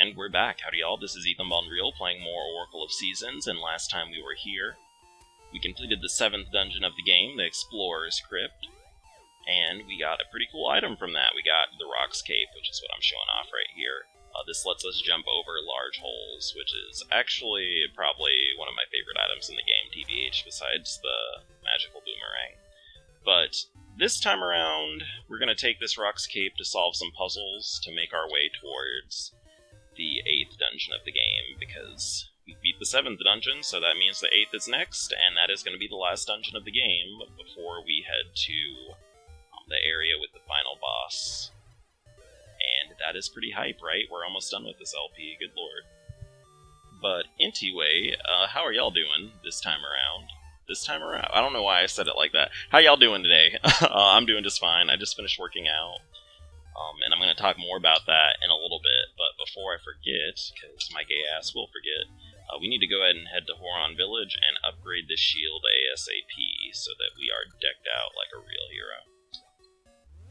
And we're back. Howdy y'all, this is Ethan Bonreal playing more Oracle of Seasons, and last time we were here, we completed the 7th dungeon of the game, the Explorer's Crypt, and we got a pretty cool item from that. We got the Rock's Cape, which is what I'm showing off right here. This lets us jump over large holes, which is actually probably one of my favorite items in the game, TBH, besides the magical boomerang. But this time around, we're going to take this Rock's Cape to solve some puzzles to make our way towards the 8th dungeon of the game, because we beat the 7th dungeon, so that means the 8th is next, and that is going to be the last dungeon of the game before we head to the area with the final boss. And that is pretty hype, right? We're almost done with this LP, good lord. But anyway, how are y'all doing this time around? I don't know why I said it like that. How y'all doing today? I'm doing just fine. I just finished working out. And I'm going to talk more about that in a little bit. But before I forget, because my gay ass will forget, we need to go ahead and head to Horon Village and upgrade the shield ASAP so that we are decked out like a real hero.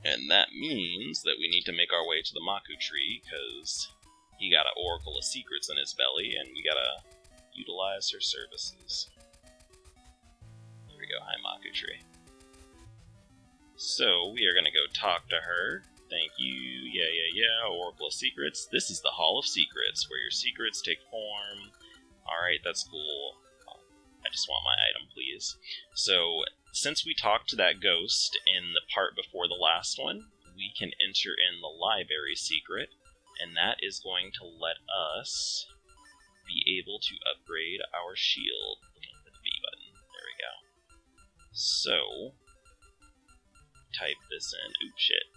And that means that we need to make our way to the Maku tree, because he got an Oracle of Secrets in his belly, and we gotta utilize her services. There we go, hi Maku tree. So, we are gonna go talk to her. Thank you, yeah, Oracle of Secrets. This is the Hall of Secrets, where your secrets take form. Alright, that's cool. I just want my item, please. So, since we talked to that ghost in the part before the last one, we can enter in the library secret, and that is going to let us be able to upgrade our shield. Looking for the B button. There we go. So, type this in. Oops, shit.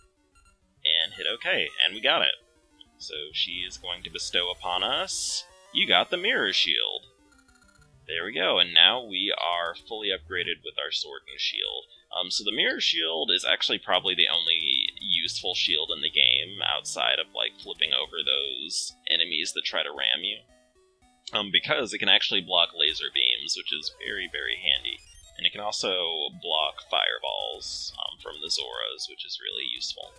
And hit OK, and we got it. So she is going to bestow upon us, you got the mirror shield. There we go, and now we are fully upgraded with our sword and shield. So the mirror shield is actually probably the only useful shield in the game, outside of like flipping over those enemies that try to ram you. Because it can actually block laser beams, which is very, very handy. And it can also block fireballs from the Zoras, which is really useful.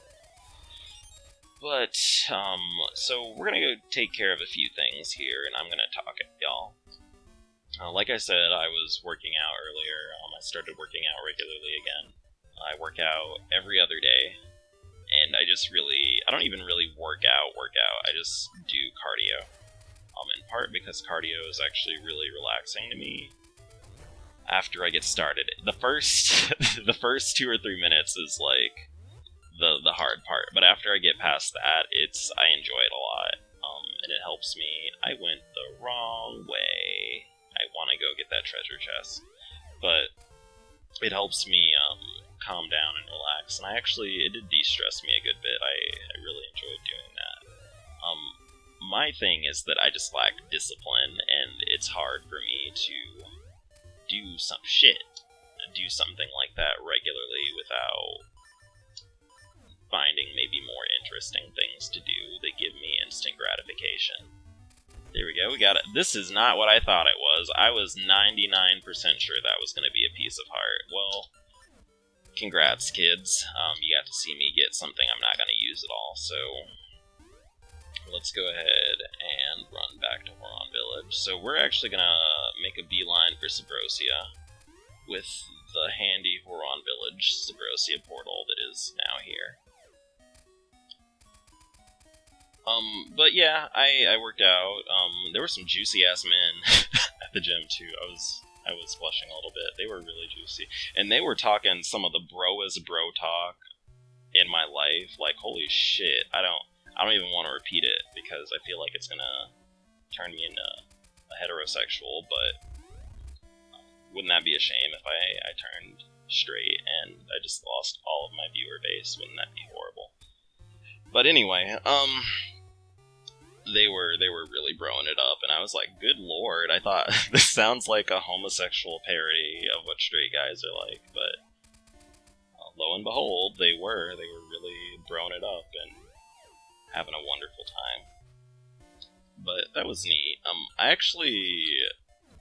But, so we're gonna go take care of a few things here, and I'm gonna talk at y'all. Like I said, I was working out earlier. I started working out regularly again. I work out every other day, and I don't even really work out. I just do cardio. In part because cardio is actually really relaxing to me. After I get started, the first 2 or 3 minutes is like the hard part, but after I get past that, I enjoy it a lot, and it helps me. I went the wrong way. I want to go get that treasure chest, but it helps me calm down and relax, and it did de-stress me a good bit. I really enjoyed doing that. My thing is that I just lack discipline, and it's hard for me to do something like that regularly without finding maybe more interesting things to do that give me instant gratification. There we go, we got it. This is not what I thought it was. I was 99% sure that was going to be a piece of heart. Well, congrats, kids. You got to see me get something I'm not going to use at all, so let's go ahead and run back to Horon Village. So we're actually going to make a beeline for Subrosia with the handy Horon Village Subrosia portal that is now here. But yeah, I worked out. There were some juicy-ass men at the gym, too. I was flushing a little bit. They were really juicy. And they were talking some of the bro-as bro talk in my life. Like, holy shit, I don't even want to repeat it, because I feel like it's gonna turn me into a heterosexual, but wouldn't that be a shame if I turned straight and I just lost all of my viewer base? Wouldn't that be horrible? But anyway, they were really broing it up, and I was like, good lord, I thought this sounds like a homosexual parody of what straight guys are like, but lo and behold, they were really broing it up and having a wonderful time. But that was neat. I actually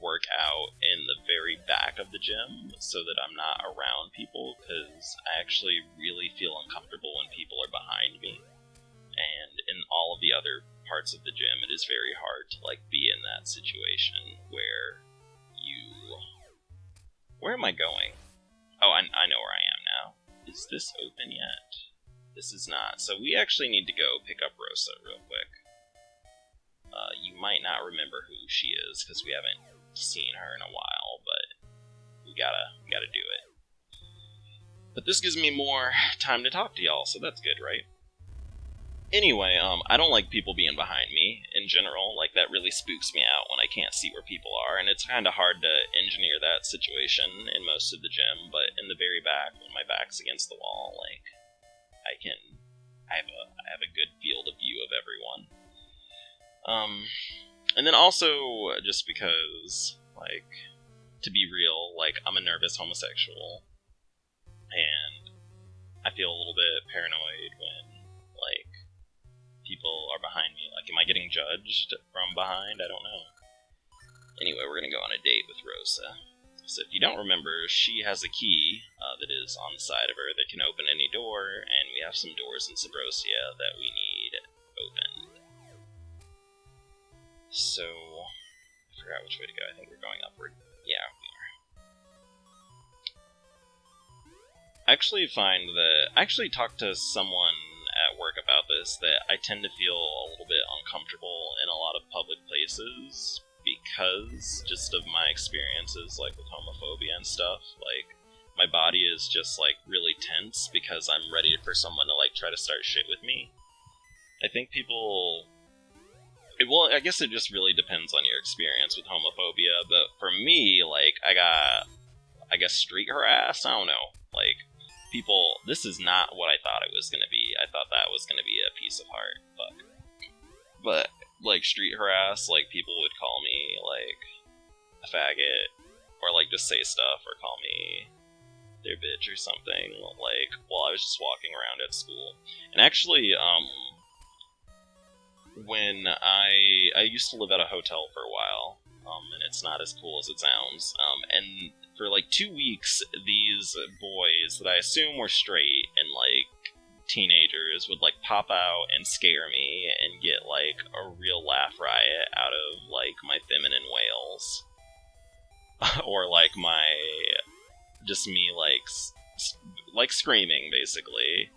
work out in the very back of the gym so that I'm not around people, because I actually really feel uncomfortable when people are behind me. And in all of the other parts of the gym, it is very hard to, like, be in that situation where you... Where am I going? Oh, I know where I am now. Is this open yet? This is not. So we actually need to go pick up Rosa real quick. You might not remember who she is, because we haven't seen her in a while, but we gotta do it. But this gives me more time to talk to y'all, so that's good, right? Anyway, I don't like people being behind me, in general. Like, that really spooks me out when I can't see where people are, and it's kind of hard to engineer that situation in most of the gym, but in the very back, when my back's against the wall, like, I have a good field of view of everyone. And then also, just because, like, to be real, like, I'm a nervous homosexual, and I feel a little bit paranoid when, like, people are behind me. Like, am I getting judged from behind? I don't know. Anyway, we're gonna go on a date with Rosa. So if you don't remember, she has a key that is on the side of her that can open any door, and we have some doors in Subrosia that we need opened. So, I forgot which way to go. I think we're going upward. Yeah, we are. I actually find that... I actually talked to someone at work about this, that I tend to feel a little bit uncomfortable in a lot of public places because just of my experiences, like, with homophobia and stuff. Like, my body is just, like, really tense because I'm ready for someone to, like, try to start shit with me. I think people... Well, I guess it just really depends on your experience with homophobia, but for me, like, I guess, street harassed? I don't know. Like, people, this is not what I thought it was gonna be. I thought that was gonna be a piece of heart, fuck. But, like, street harass, like, people would call me, like, a faggot, or, like, just say stuff, or call me their bitch or something, like, while I was just walking around at school. And actually, when I used to live at a hotel for a while, and it's not as cool as it sounds, and for like 2 weeks, these boys that I assume were straight and like teenagers would like pop out and scare me and get like a real laugh riot out of like my feminine wails. Or like just me like screaming basically.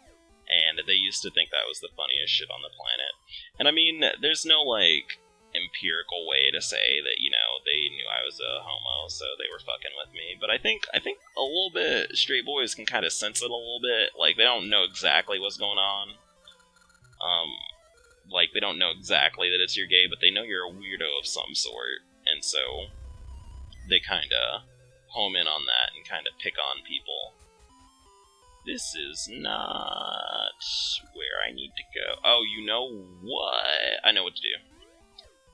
And they used to think that was the funniest shit on the planet. And I mean, there's no, like, empirical way to say that, you know, they knew I was a homo, so they were fucking with me. But I think a little bit, straight boys can kind of sense it a little bit. Like, they don't know exactly what's going on. Like, they don't know exactly that it's you're gay, but they know you're a weirdo of some sort. And so, they kind of home in on that and kind of pick on people. This is not where I need to go. Oh, you know what? I know what to do.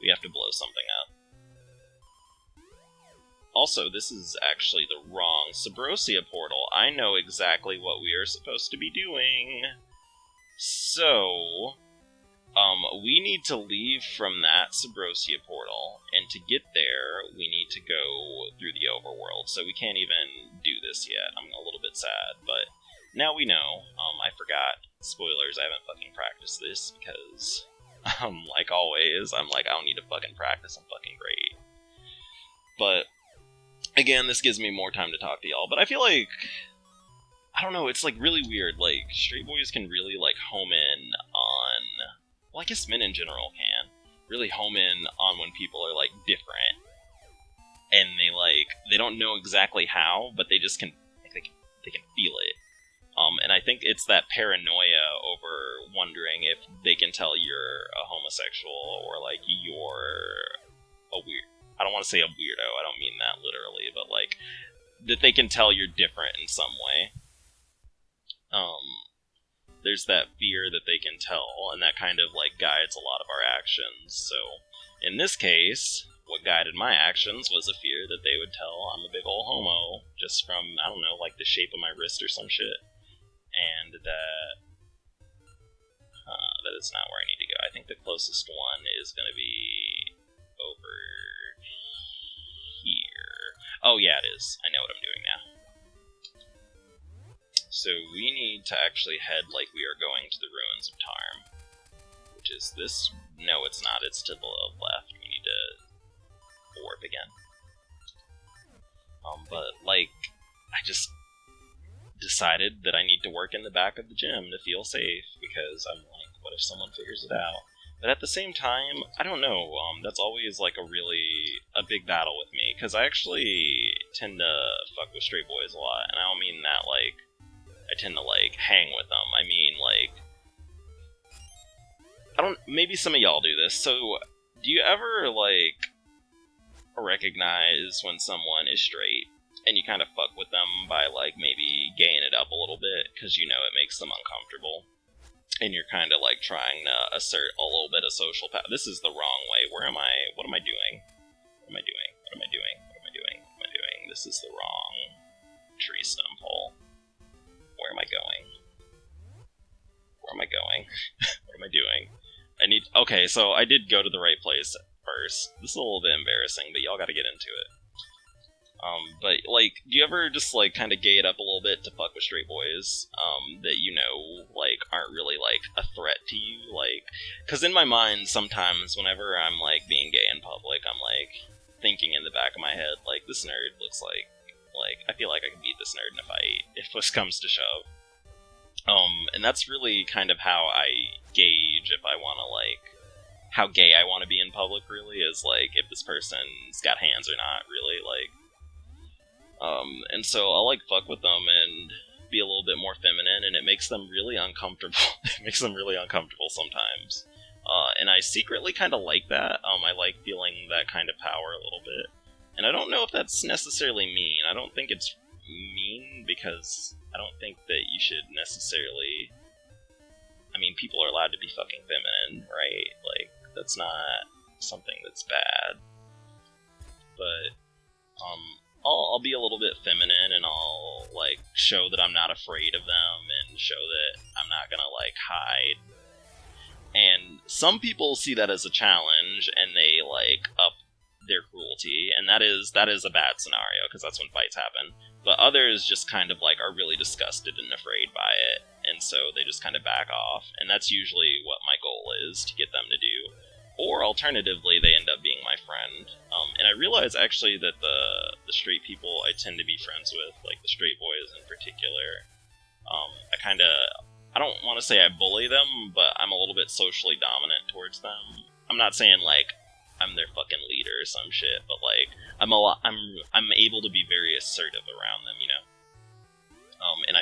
We have to blow something up. Also, this is actually the wrong Subrosia portal. I know exactly what we are supposed to be doing. So, we need to leave from that Subrosia portal, and to get there, we need to go through the overworld. So we can't even do this yet. I'm a little bit sad, but... Now we know. I forgot. Spoilers, I haven't fucking practiced this because, like always, I'm like, I don't need to fucking practice, I'm fucking great. But, again, this gives me more time to talk to y'all, but I feel like, I don't know, it's like really weird, like, straight boys can really like home in on, well, I guess men in general can, really home in on when people are like different, and they don't know exactly how, but they just can, they can feel it. And I think it's that paranoia over wondering if they can tell you're a homosexual or, like, you're a weird... I don't want to say a weirdo, I don't mean that literally, but, like, that they can tell you're different in some way. There's that fear that they can tell, and that kind of, like, guides a lot of our actions. So, in this case, what guided my actions was a fear that they would tell I'm a big ol' homo, just from, I don't know, like, the shape of my wrist or some shit. And that is not where I need to go. I think the closest one is going to be over here. Oh yeah, it is. I know what I'm doing now. So we need to actually head like we are going to the ruins of Tarm, which is this no, it's not. It's to the left. We need to warp again. But, like, I just decided that I need to work in the back of the gym to feel safe, because I'm like, what if someone figures it out? But at the same time, I don't know, that's always, like, a big battle with me, because I actually tend to fuck with straight boys a lot, and I don't mean that, like, I tend to, like, hang with them. I mean, like, maybe some of y'all do this, so do you ever, like, recognize when someone is straight, and you kind of fuck with them by, like, maybe gaying it up a little bit, because you know it makes them uncomfortable, and you're kind of, like, trying to assert a little bit of social power. This is the wrong way. Where am I? What am I doing? What am I doing? What am I doing? What am I doing? What am I doing? This is the wrong tree stump hole. Where am I going? Where am I going? What am I doing? Okay, so I did go to the right place first. This is a little bit embarrassing, but y'all gotta get into it. But, like, do you ever just, like, kind of gay it up a little bit to fuck with straight boys, that you know, like, aren't really, like, a threat to you? Like, because in my mind, sometimes, whenever I'm, like, being gay in public, I'm, like, thinking in the back of my head, like, this nerd looks like, I feel like I can beat this nerd in a fight, if push comes to shove. And that's really kind of how I gauge if I want to, like, how gay I want to be in public, really, is, like, if this person's got hands or not, really, like. And so I'll, like, fuck with them and be a little bit more feminine, and it makes them really uncomfortable. It makes them really uncomfortable sometimes. And I secretly kind of like that. I like feeling that kind of power a little bit. And I don't know if that's necessarily mean. I don't think it's mean, because I don't think that you should necessarily... I mean, people are allowed to be fucking feminine, right? Like, that's not something that's bad. But, I'll be a little bit feminine, and I'll, like, show that I'm not afraid of them, and show that I'm not gonna, like, hide. And some people see that as a challenge, and they, like, up their cruelty, and that is a bad scenario, because that's when fights happen. But others just kind of, like, are really disgusted and afraid by it, and so they just kind of back off, and that's usually what my goal is, to get them to do. Or, alternatively, they end up being my friend. And I realize, actually, that the straight people I tend to be friends with, like the straight boys in particular, I don't want to say I bully them, but I'm a little bit socially dominant towards them. I'm not saying, like, I'm their fucking leader or some shit, but, like, I'm able to be very assertive around them, you know? And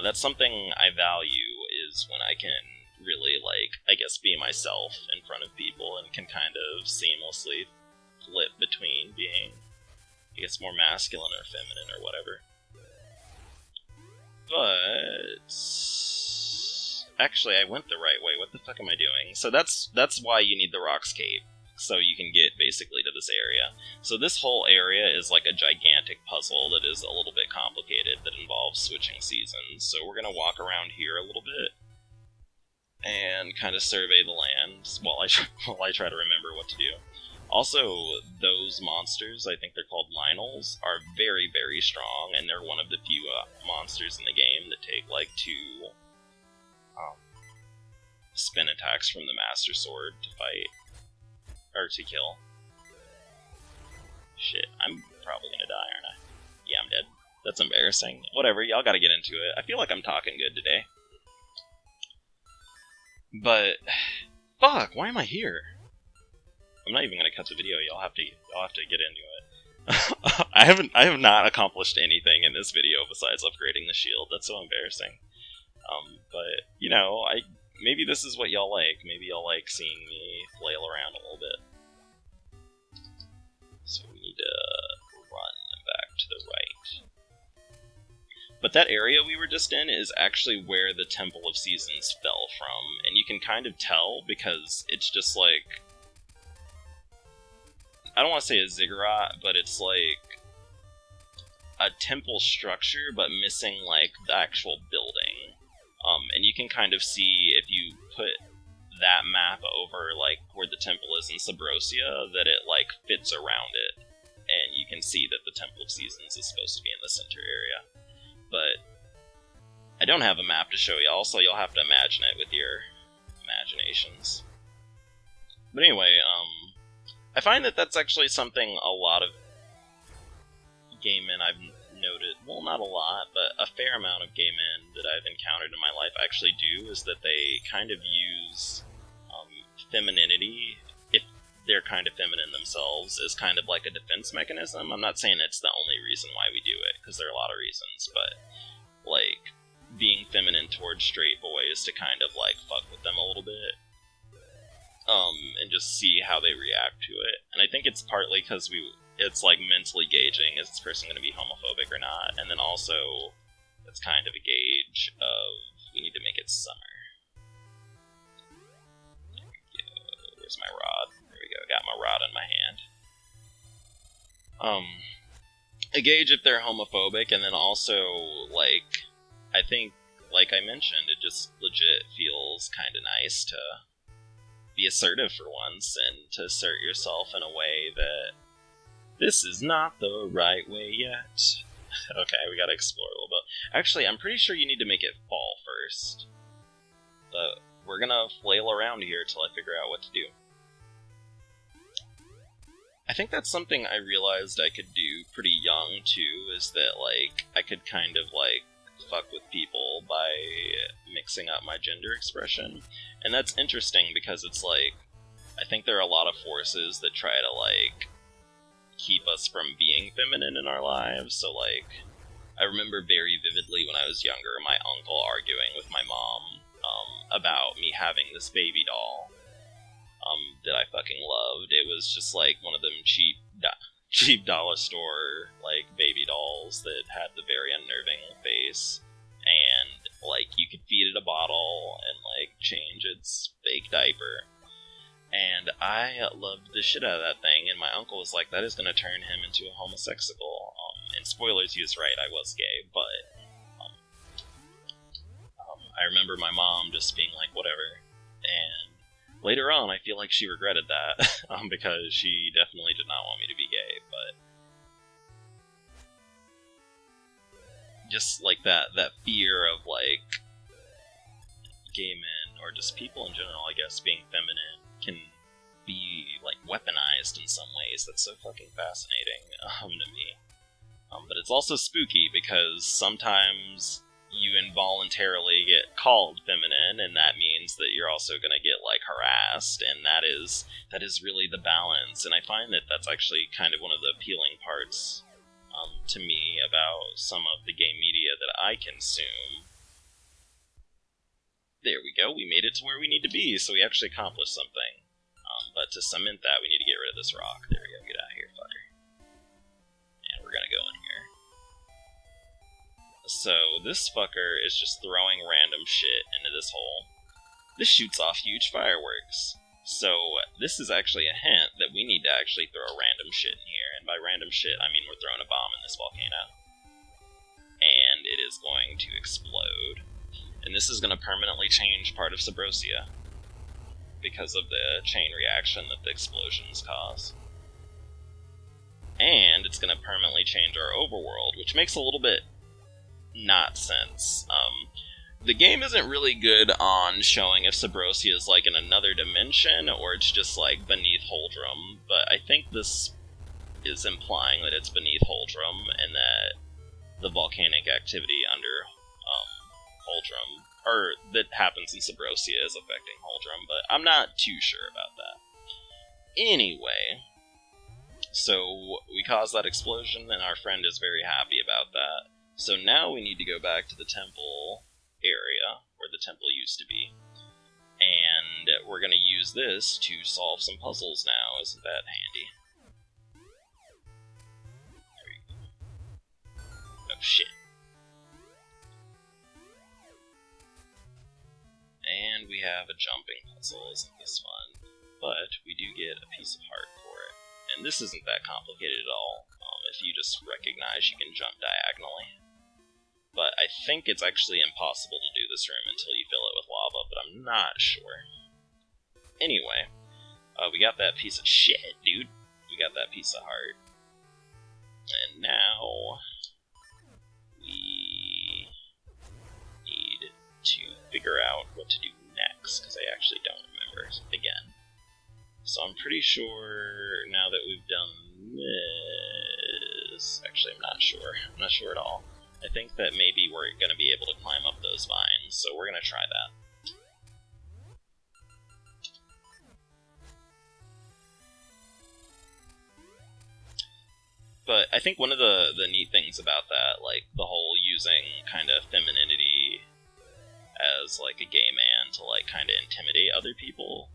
that's something I value, is when I can really, like, I guess, be myself in front of people, and can kind of seamlessly flip between being, I guess, more masculine or feminine or whatever. But actually, I went the right way. What the fuck am I doing? So that's why you need the Rock's Cape, so you can get basically to this area. So this whole area is like a gigantic puzzle that is a little bit complicated, that involves switching seasons. So we're gonna walk around here a little bit and kind of survey the land while I try to remember what to do. Also, those monsters, I think they're called Lionels, are very, very strong, and they're one of the few monsters in the game that take, like, 2 spin attacks from the Master Sword to fight, or to kill. Shit, I'm probably gonna die, aren't I? Yeah, I'm dead. That's embarrassing. Whatever, y'all gotta get into it. I feel like I'm talking good today. But, fuck, why am I here? I'm not even gonna cut the video. Y'all have to get into it. I have not accomplished anything in this video besides upgrading the shield. That's so embarrassing. But you know, maybe this is what y'all like. Maybe y'all like seeing me flail around a little bit. So we need to run back to the right. But that area we were just in is actually where the Temple of Seasons fell from, and you can kind of tell because it's just like, I don't want to say a ziggurat, but it's like a temple structure, but missing, like, the actual building. And you can kind of see, if you put that map over, like, where the temple is in Subrosia, that it, like, fits around it. And you can see that the Temple of Seasons is supposed to be in the center area. But I don't have a map to show y'all, so you'll have to imagine it with your imaginations. But anyway, I find that that's actually something a lot of gay men I've noted, well, not a lot, but a fair amount of gay men that I've encountered in my life actually do, is that they kind of use femininity, if they're kind of feminine themselves, as kind of like a defense mechanism. I'm not saying it's the only reason why we do it, because there are a lot of reasons, but, like, being feminine towards straight boys to kind of, like, fuck with them a little bit, and just see how they react to it. And I think it's partly because it's like mentally gauging, is this person going to be homophobic or not? And then also, it's kind of a gauge of, we need to make it summer. There we go. Where's my rod? There we go. Got my rod in my hand. A gauge if they're homophobic, and then also, like, I think, like I mentioned, it just legit feels kind of nice to be assertive for once, and to assert yourself in a way that this is not the right way yet. Okay, we gotta explore a little bit. Actually, I'm pretty sure you need to make it fall first. But we're gonna flail around here till I figure out what to do. I think that's something I realized I could do pretty young, too, is that, like, I could kind of, like, fuck with people by mixing up my gender expression. And that's interesting because it's like, I think there are a lot of forces that try to, like, keep us from being feminine in our lives. So, like, I remember very vividly when I was younger, my uncle arguing with my mom about me having this baby doll that I fucking loved. It was just like one of them cheap dollar store, like, baby dolls that had the very unnerving face, and, like, you could feed it a bottle and, like, change its fake diaper. And I loved the shit out of that thing, and my uncle was like, that is going to turn him into a homosexual. And spoilers, he was right, I was gay, but I remember my mom just being like, whatever. And later on, I feel like she regretted that, because she definitely did not want me to be gay, but just, like, that fear of, like, gay men, or just people in general, I guess, being feminine, can be, like, weaponized in some ways. That's so fucking fascinating, to me. But it's also spooky, because sometimes you involuntarily get called feminine, and that means that you're also gonna get, like, harassed, and that is really the balance. And I find that that's actually kind of one of the appealing parts to me about some of the gay media that I consume. There we go, we made it to where we need to be, so we actually accomplished something. But to cement that, we need to get rid of this rock. There we go, get out of here, fucker. And we're gonna go in here. So, this fucker is just throwing random shit into this hole. This shoots off huge fireworks. So, this is actually a hint that we need to actually throw random shit in here. And by random shit, I mean we're throwing a bomb in this volcano. And it is going to explode. And this is going to permanently change part of Subrosia, because of the chain reaction that the explosions cause. And it's going to permanently change our overworld, which makes a little bit not sense. The game isn't really good on showing if Subrosia is, like, in another dimension, or it's just, like, beneath Holodrum, but I think this is implying that it's beneath Holodrum, and that the volcanic activity under Holodrum, or that happens in Subrosia, is affecting Holodrum, but I'm not too sure about that. Anyway, so we caused that explosion, and our friend is very happy about that. So now we need to go back to the temple area, where the temple used to be, and we're going to use this to solve some puzzles now. Isn't that handy? There we go. Oh shit. And we have a jumping puzzle. Isn't this fun? But we do get a piece of heart for it. And this isn't that complicated at all, if you just recognize you can jump diagonally. But I think it's actually impossible to do this room until you fill it with lava, but I'm not sure. Anyway, we got that piece of shit, dude. We got that piece of heart. And now we need to figure out what to do next, because I actually don't remember again. So I'm pretty sure now that we've done this... Actually, I'm not sure. I'm not sure at all. I think that maybe we're going to be able to climb up those vines, so we're going to try that. But I think one of the neat things about that, like the whole using kind of femininity as like a gay man to like kind of intimidate other people,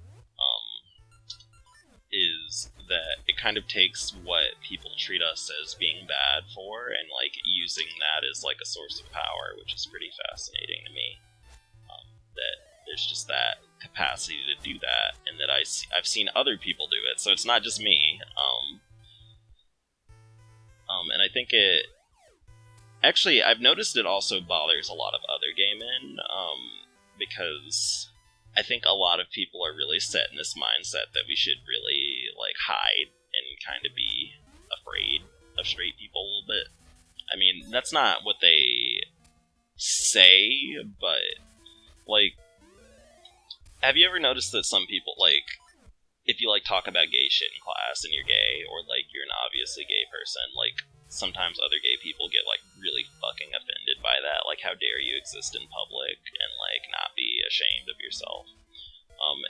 is that it kind of takes what people treat us as being bad for and like using that as like a source of power, which is pretty fascinating to me. That there's just that capacity to do that, and that I've seen other people do it, so it's not just me. And I think it... Actually, I've noticed it also bothers a lot of other gay men, because I think a lot of people are really set in this mindset that we should really, like, hide and kind of be afraid of straight people a little bit. I mean, that's not what they say, but, like, have you ever noticed that some people, like, if you, like, talk about gay shit in class and you're gay, or, like, you're an obviously gay person, like, sometimes other gay people get, like, really fucking offended by that. Like, how dare you exist in public and, like, not be ashamed of yourself.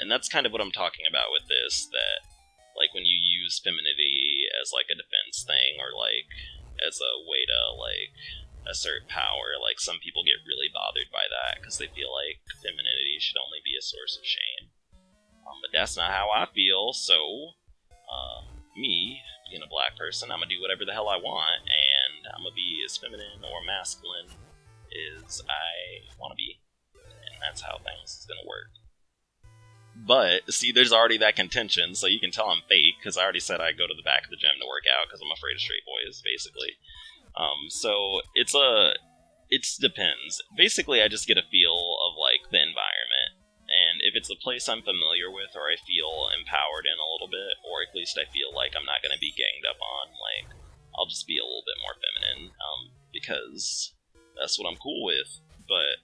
And that's kind of what I'm talking about with this, that, like, when you use femininity as, like, a defense thing, or, like, as a way to, like, assert power, like, some people get really bothered by that, because they feel like femininity should only be a source of shame. But that's not how I feel, so, me, being a black person, I'm gonna do whatever the hell I want, and I'm gonna be as feminine or masculine as I want to be. And that's how things is gonna work. But, see, there's already that contention, so you can tell I'm fake, because I already said I go to the back of the gym to work out, because I'm afraid of straight boys, basically. So, it depends. Basically, I just get a feel of, like, the environment. And if it's a place I'm familiar with, or I feel empowered in a little bit, or at least I feel like I'm not going to be ganged up on, like, I'll just be a little bit more feminine, because that's what I'm cool with. But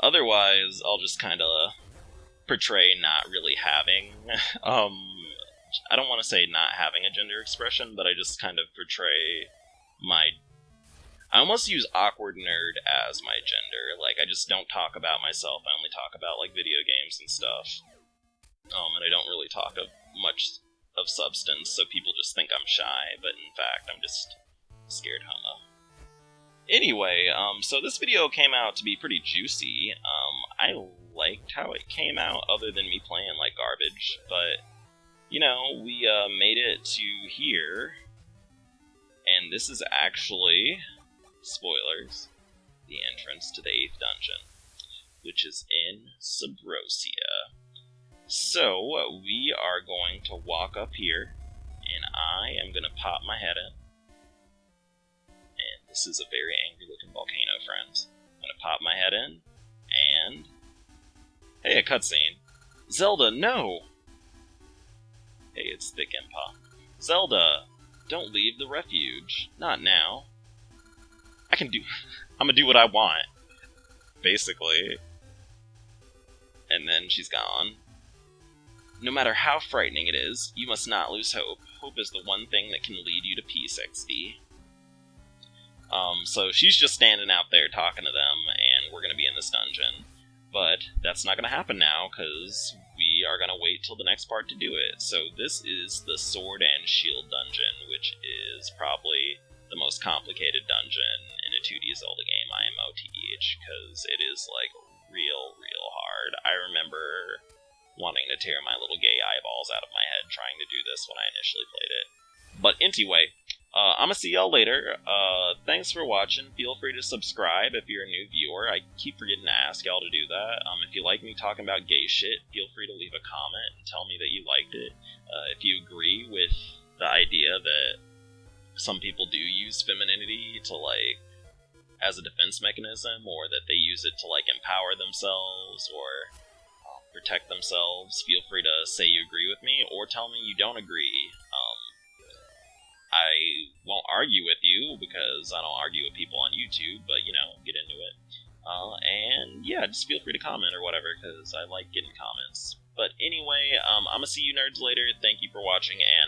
otherwise, I'll just kind of portray not really having, I don't want to say not having a gender expression, but I just kind of portray I almost use awkward nerd as my gender. Like, I just don't talk about myself. I only talk about, like, video games and stuff. And I don't really talk of much of substance, so people just think I'm shy, but in fact, I'm just scared homo. Anyway, so this video came out to be pretty juicy. I liked how it came out, other than me playing like garbage, but, you know, we made it to here, and this is actually... spoilers, the entrance to the 8th dungeon, which is in Subrosia. So, we are going to walk up here, and I am going to pop my head in. And this is a very angry looking volcano, friends. I'm going to pop my head in, and... hey, a cutscene. Zelda, no! Hey, it's Thick Impa. Zelda, don't leave the refuge. Not now. I'm gonna do what I want, basically. And then she's gone. No matter how frightening it is, you must not lose hope. Hope is the one thing that can lead you to peace, XD. So she's just standing out there talking to them, and we're gonna be in this dungeon. But that's not gonna happen now, because we are gonna wait till the next part to do it. So this is the Sword and Shield dungeon, which is probably the most complicated dungeon in a 2D Zelda game, IMOTH, because it is, like, real hard. I remember wanting to tear my little gay eyeballs out of my head trying to do this when I initially played it. But anyway, I'm gonna see y'all later. Thanks for watching. Feel free to subscribe if you're a new viewer. I keep forgetting to ask y'all to do that. If you like me talking about gay shit, feel free to leave a comment and tell me that you liked it. If you agree with the idea that some people do use femininity to, like, as a defense mechanism, or that they use it to, like, empower themselves or protect themselves, feel free to say you agree with me, or tell me you don't agree. I won't argue with you, because I don't argue with people on YouTube, but, you know, get into it. And, yeah, just feel free to comment or whatever, because I like getting comments. But anyway, I'm gonna see you nerds later. Thank you for watching, and